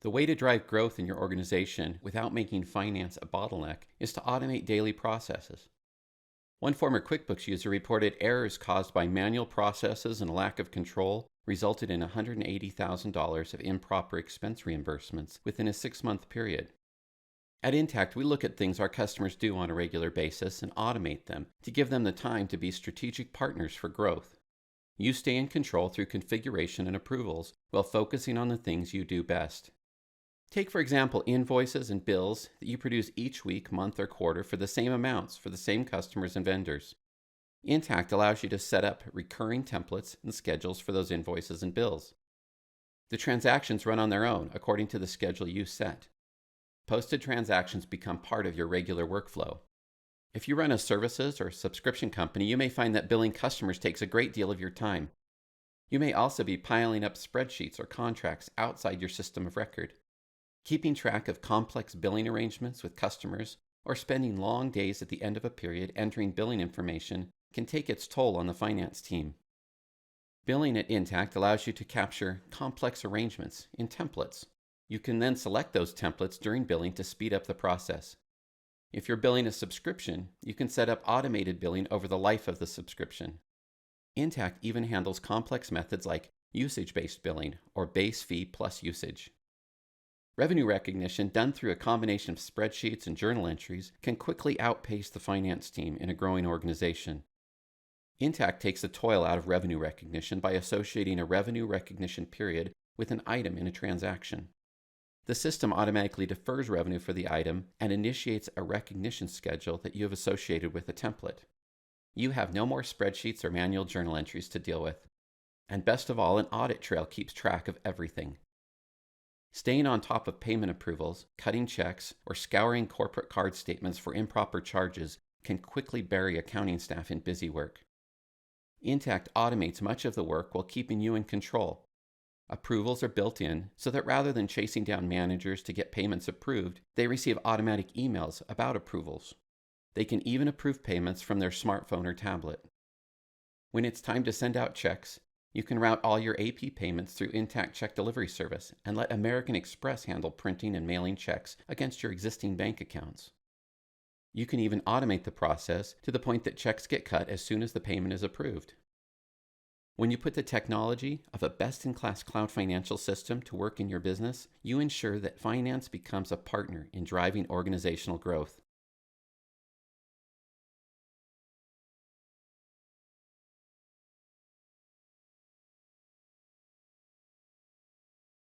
The way to drive growth in your organization without making finance a bottleneck is to automate daily processes. One former QuickBooks user reported errors caused by manual processes and a lack of control resulted in $180,000 of improper expense reimbursements within a 6-month period. At Intacct, we look at things our customers do on a regular basis and automate them to give them the time to be strategic partners for growth. You stay in control through configuration and approvals while focusing on the things you do best. Take, for example, invoices and bills that you produce each week, month, or quarter for the same amounts for the same customers and vendors. Intacct allows you to set up recurring templates and schedules for those invoices and bills. The transactions run on their own according to the schedule you set. Posted transactions become part of your regular workflow. If you run a services or subscription company, you may find that billing customers takes a great deal of your time. You may also be piling up spreadsheets or contracts outside your system of record. Keeping track of complex billing arrangements with customers or spending long days at the end of a period entering billing information can take its toll on the finance team. Billing at Intacct allows you to capture complex arrangements in templates. You can then select those templates during billing to speed up the process. If you're billing a subscription, you can set up automated billing over the life of the subscription. Intacct even handles complex methods like usage-based billing or base fee plus usage. Revenue recognition done through a combination of spreadsheets and journal entries can quickly outpace the finance team in a growing organization. Intacct takes the toil out of revenue recognition by associating a revenue recognition period with an item in a transaction. The system automatically defers revenue for the item and initiates a recognition schedule that you have associated with a template. You have no more spreadsheets or manual journal entries to deal with. And best of all, an audit trail keeps track of everything. Staying on top of payment approvals, cutting checks, or scouring corporate card statements for improper charges can quickly bury accounting staff in busy work. Intacct automates much of the work while keeping you in control. Approvals are built in so that rather than chasing down managers to get payments approved, they receive automatic emails about approvals. They can even approve payments from their smartphone or tablet. When it's time to send out checks, you can route all your AP payments through Intacct Check Delivery Service and let American Express handle printing and mailing checks against your existing bank accounts. You can even automate the process to the point that checks get cut as soon as the payment is approved. When you put the technology of a best-in-class cloud financial system to work in your business, you ensure that finance becomes a partner in driving organizational growth.